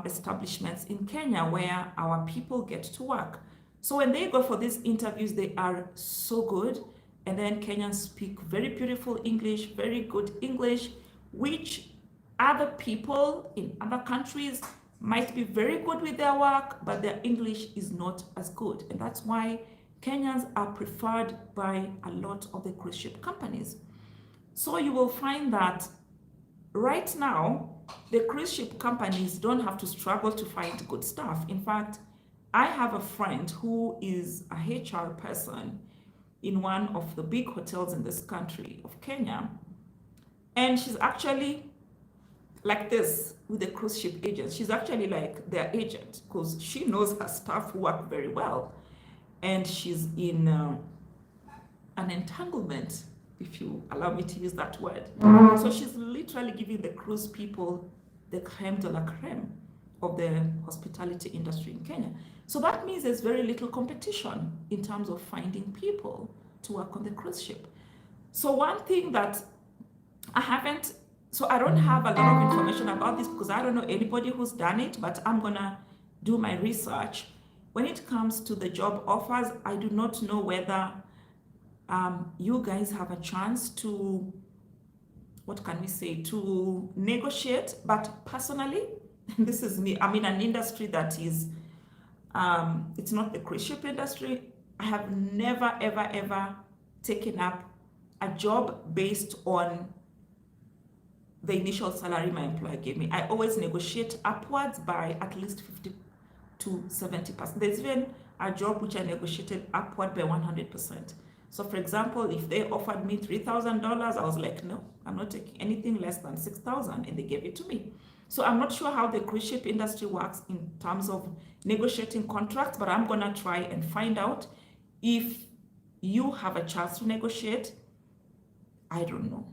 establishments in Kenya where our people get to work. So when they go for these interviews, they are so good. And then Kenyans speak very beautiful English, very good English, which other people in other countries might be very good with their work, but their English is not as good. And that's why Kenyans are preferred by a lot of the cruise ship companies. So you will find that right now, the cruise ship companies don't have to struggle to find good staff. In fact, I have a friend who is a HR person in one of the big hotels in this country of Kenya. And she's actually like this with the cruise ship agents. She's actually like their agent because she knows her staff work very well. And she's in an entanglement, if you allow me to use that word. So she's literally giving the cruise people the creme de la creme of the hospitality industry in Kenya. So that means there's very little competition in terms of finding people to work on the cruise ship. So one thing that I don't have a lot of information about this because I don't know anybody who's done it, but I'm gonna do my research. When it comes to the job offers, I do not know whether you guys have a chance to, what can we say, to negotiate. But personally, this is me, I'm in an industry that is, it's not the cruise ship industry. I have never, ever taken up a job based on the initial salary my employer gave me. I always negotiate upwards by at least 50 to 70%. There's even a job which I negotiated upward by 100%. So for example, if they offered me $3,000, I was like, no, I'm not taking anything less than $6,000, and they gave it to me. So I'm not sure how the cruise ship industry works in terms of negotiating contracts, but I'm gonna try and find out if you have a chance to negotiate. I don't know.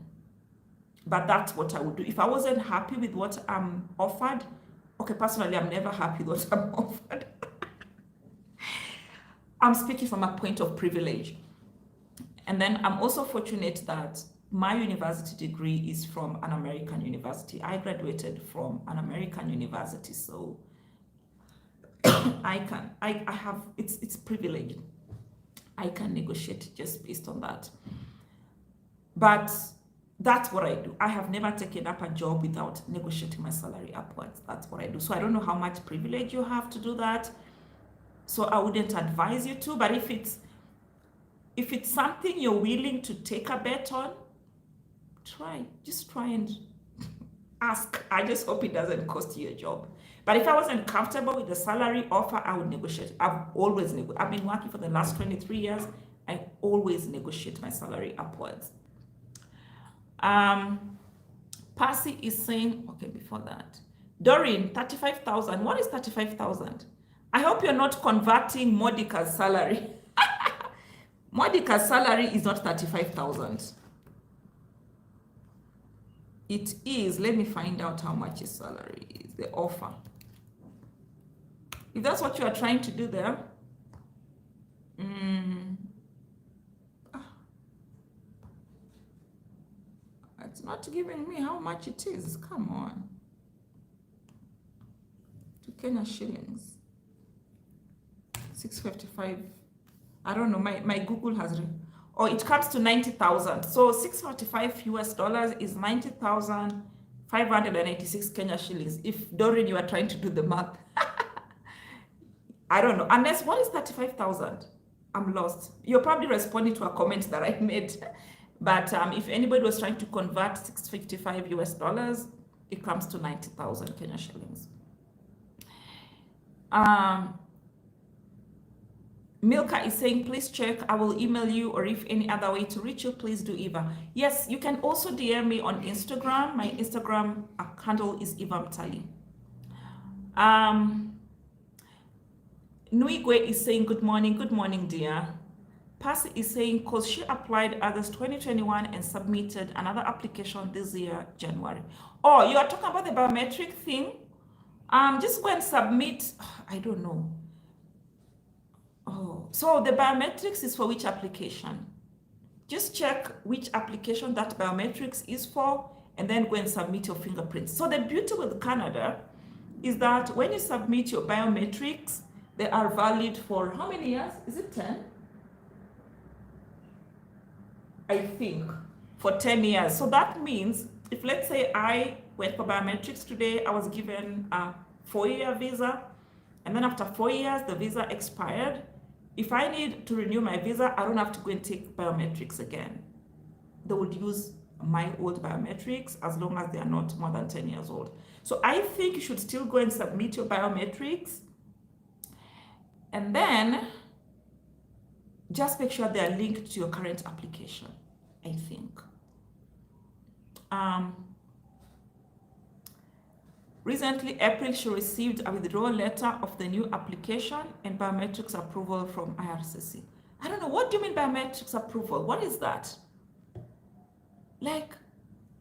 But that's what I would do. If I wasn't happy with what I'm offered, okay, personally, I'm never happy with what I'm offered. I'm speaking from a point of privilege. And then I'm also fortunate that my university degree is from an American university. I graduated from an American university, so it's privilege. I can negotiate just based on that. But that's what I do. I have never taken up a job without negotiating my salary upwards. That's what I do. So I don't know how much privilege you have to do that. So I wouldn't advise you to, but if it's something you're willing to take a bet on, just try and ask. I just hope it doesn't cost you a job. But if I wasn't comfortable with the salary offer, I would negotiate. I've been working for the last 23 years. I always negotiate my salary upwards. Percy is saying, okay, before that, Doreen, 35,000. What is 35,000? I hope you're not converting Monica's salary. Monica's salary is not 35,000. It is, let me find out how much his salary is, the offer. If that's what you are trying to do there, it's not giving me how much it is. Come on. To Kenya shillings. 655. I don't know. My Google has. It comes to 90,000. So 645 US dollars is 90,586 Kenya shillings. If Doreen, you are trying to do the math. I don't know. Unless, what is 35,000? I'm lost. You're probably responding to a comment that I made. But if anybody was trying to convert 655 US dollars, it comes to 90,000 Kenya shillings. Milka is saying, please check. I will email you, or if any other way to reach you, please do Eva. Yes, you can also DM me on Instagram. My Instagram handle is Eva Mtali. Nuigwe is saying, good morning, dear. Percy is saying, because she applied August 2021 and submitted another application this year, January. Oh, you are talking about the biometric thing? Just go and submit. I don't know. Oh, so the biometrics is for which application? Just check which application that biometrics is for, and then go and submit your fingerprints. So the beauty with Canada is that when you submit your biometrics, they are valid for how many years? Is it 10? I think for 10 years. So that means If let's say I went for biometrics today, I was given a 4-year visa, and then after 4 years, the visa expired. If I need to renew my visa, I don't have to go and take biometrics again. They would use my old biometrics as long as they are not more than 10 years old. So I think you should still go and submit your biometrics, and then just make sure they are linked to your current application, I think. Recently, April, she received a withdrawal letter of the new application and biometrics approval from IRCC. I don't know, what do you mean biometrics approval? What is that? Like,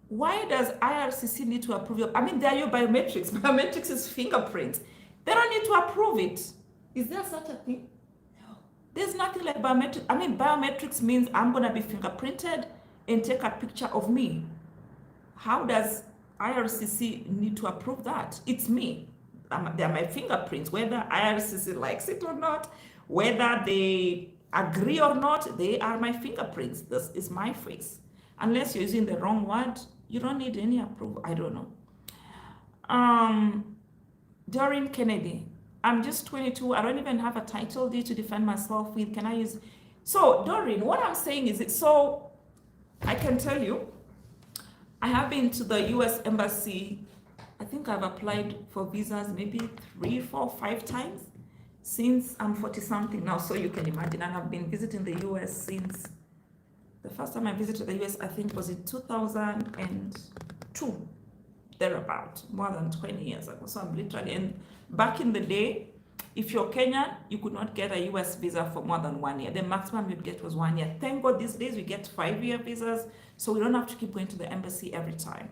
why does IRCC need to approve your, I mean, they are your biometrics. Biometrics is fingerprint. They don't need to approve it. Is there such a thing? No. There's nothing like biometrics. I mean, biometrics means I'm going to be fingerprinted and take a picture of me. How does IRCC need to approve that? It's me. They're my fingerprints, whether IRCC likes it or not, whether they agree or not, they are my fingerprints. This is my face. Unless you're using the wrong word, you don't need any approval. I don't know. Doreen Kennedy, I'm just 22. I don't even have a title deed to defend myself with. Can I use? So Doreen, what I'm saying is, so I can tell you, I have been to the US Embassy. I think I've applied for visas maybe 3, 4, 5 times since I'm 40 something now. So you can imagine, and I've been visiting the US since the first time I visited the US, I think was in 2002, thereabout, more than 20 years ago. So I'm literally, and back in the day, if you're Kenyan, you could not get a US visa for more than 1 year. The maximum you'd get was 1 year. Thank God these days we get 5-year visas, so we don't have to keep going to the embassy every time.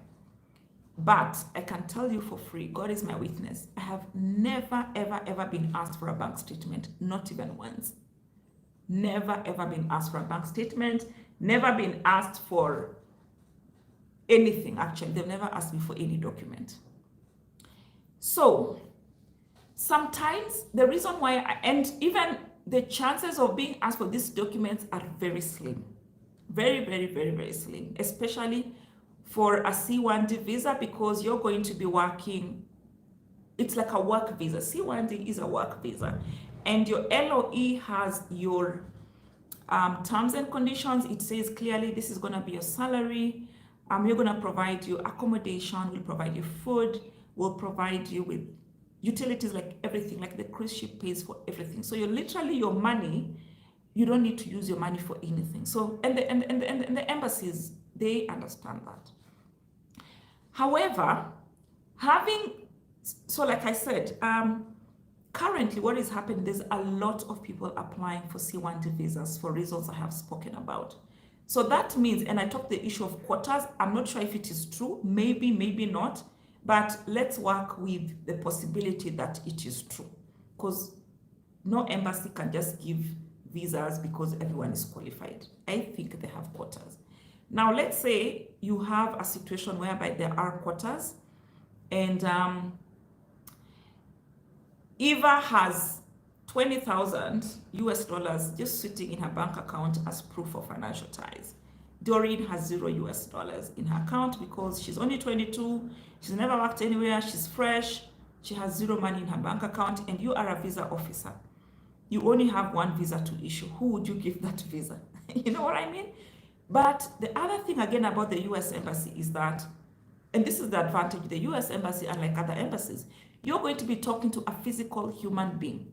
But I can tell you for free, God is my witness, I have never, ever, ever been asked for a bank statement, not even once. Never, ever been asked for a bank statement, never been asked for anything, actually. They've never asked me for any document. So sometimes the reason why, and even the chances of being asked for these documents are very slim. Very, very, very, very slim, especially for a C1D visa, because you're going to be working, it's like a work visa. C1D is a work visa. And your LOE has your terms and conditions. It says clearly this is going to be your salary. We're going to provide you accommodation, we'll provide you food, we'll provide you with utilities, like everything, like the cruise ship pays for everything. So you're literally, your money, you don't need to use your money for anything. So, and the embassies, they understand that. However, so like I said, currently what is happening, there's a lot of people applying for C1D visas for reasons I have spoken about. So that means, and I talked the issue of quotas, I'm not sure if it is true, maybe, maybe not, but let's work with the possibility that it is true, because no embassy can just give visas because everyone is qualified. I think they have quotas. Now, let's say you have a situation whereby there are quotas, and Eva has $20,000 just sitting in her bank account as proof of financial ties. Doreen has $0 in her account because she's only 22, she's never worked anywhere, she's fresh, she has zero money in her bank account, and you are a visa officer. You only have one visa to issue. Who would you give that visa? You know what I mean? But the other thing again about the US Embassy is that, and this is the advantage of the US Embassy, unlike other embassies, you're going to be talking to a physical human being.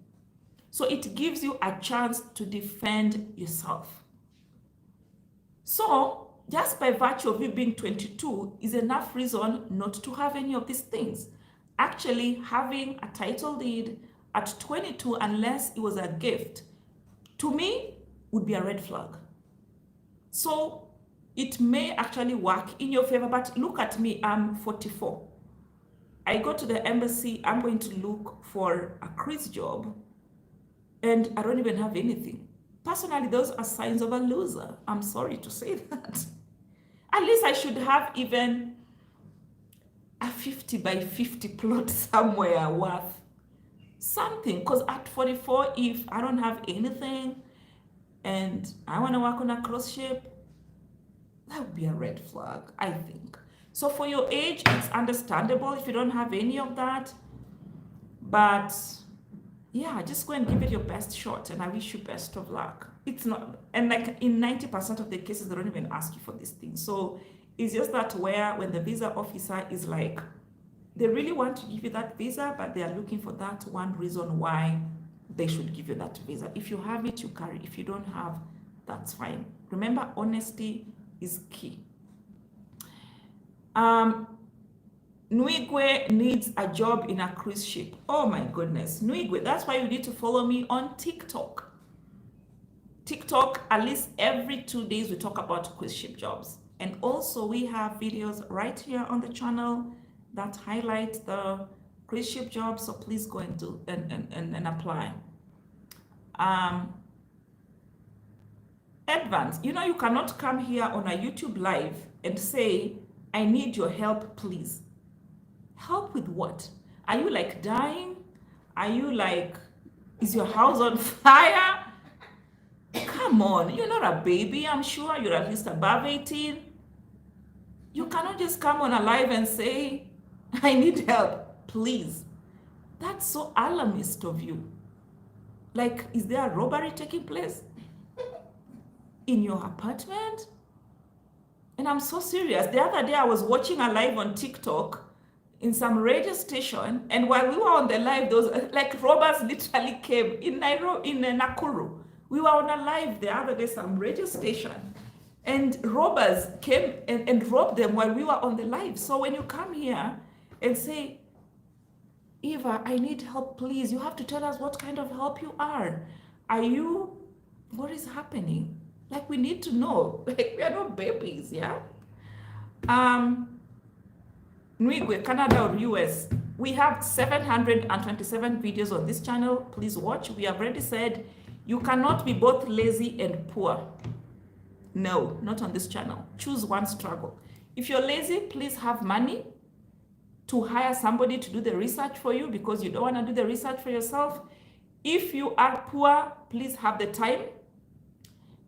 So it gives you a chance to defend yourself. So just by virtue of you being 22 is enough reason not to have any of these things. Actually, having a title deed at 22, unless it was a gift, to me would be a red flag. So it may actually work in your favor, but look at me, I'm 44. I go to the embassy, I'm going to look for a cruise job, and I don't even have anything. Personally, those are signs of a loser. I'm sorry to say that. At least I should have even a 50 by 50 plot somewhere worth something, because at 44, if I don't have anything and I want to work on a cruise ship, that would be a red flag, I think. So for your age, it's understandable if you don't have any of that. But yeah, just go and give it your best shot, and I wish you best of luck. It's not, and like in 90% of the cases, they don't even ask you for these things. So it's just that when the visa officer is like, they really want to give you that visa, but they are looking for that one reason why they should give you that visa. If you have it, you carry. If you don't have, that's fine. Remember, honesty is key. Nuigwe needs a job in a cruise ship. Oh my goodness. Nuigwe, that's why you need to follow me on TikTok. TikTok, at least every 2 days, we talk about cruise ship jobs. And also we have videos right here on the channel that highlight the cruise ship jobs. So please go and do and apply. Advance, you cannot come here on a YouTube live and say, I need your help, please. Help with what? Are you like dying? Are you like, is your house on fire? Come on, you're not a baby, I'm sure. You're at least above 18. You cannot just come on a live and say, I need help, please. That's so alarmist of you. Like, is there a robbery taking place in your apartment? And I'm so serious. The other day I was watching a live on TikTok in some radio station, and while we were on the live, those like robbers literally came in Nairobi, in Nakuru. We were on a live the other day, some radio station, and robbers came and robbed them while we were on the live. So when you come here and say, Eva, I need help, please, you have to tell us what kind of help you are. What is happening? Like, we need to know. Like, we are not babies, yeah? Nuigwe, Canada or US, we have 727 videos on this channel. Please watch. We have already said you cannot be both lazy and poor. No, not on this channel. Choose one struggle. If you're lazy, please have money to hire somebody to do the research for you because you don't want to do the research for yourself. If you are poor, please have the time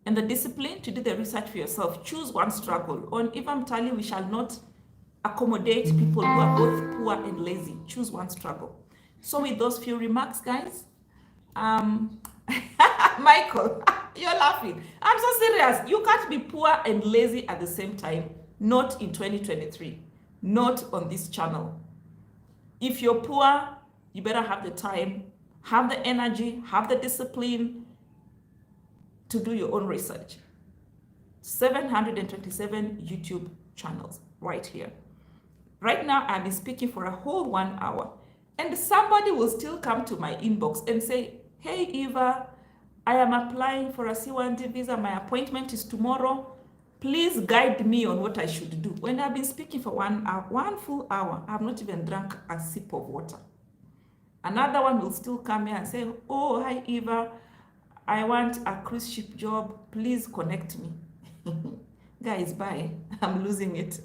and the discipline to do the research for yourself. Choose one struggle. On Eva Mtali, we shall not accommodate people who are both poor and lazy. Choose one struggle. So with those few remarks, guys, Michael, you're laughing. I'm so serious. You can't be poor and lazy at the same time. Not in 2023. Not on this channel. If you're poor, you better have the time, have the energy, have the discipline to do your own research. 727 YouTube channels right here. Right now, I've been speaking for a whole 1 hour, and somebody will still come to my inbox and say, hey, Eva, I am applying for a C1D visa. My appointment is tomorrow. Please guide me on what I should do. When I've been speaking for 1 hour, 1 full hour, I've not even drunk a sip of water. Another one will still come here and say, oh, hi, Eva, I want a cruise ship job. Please connect me. Guys, bye. I'm losing it.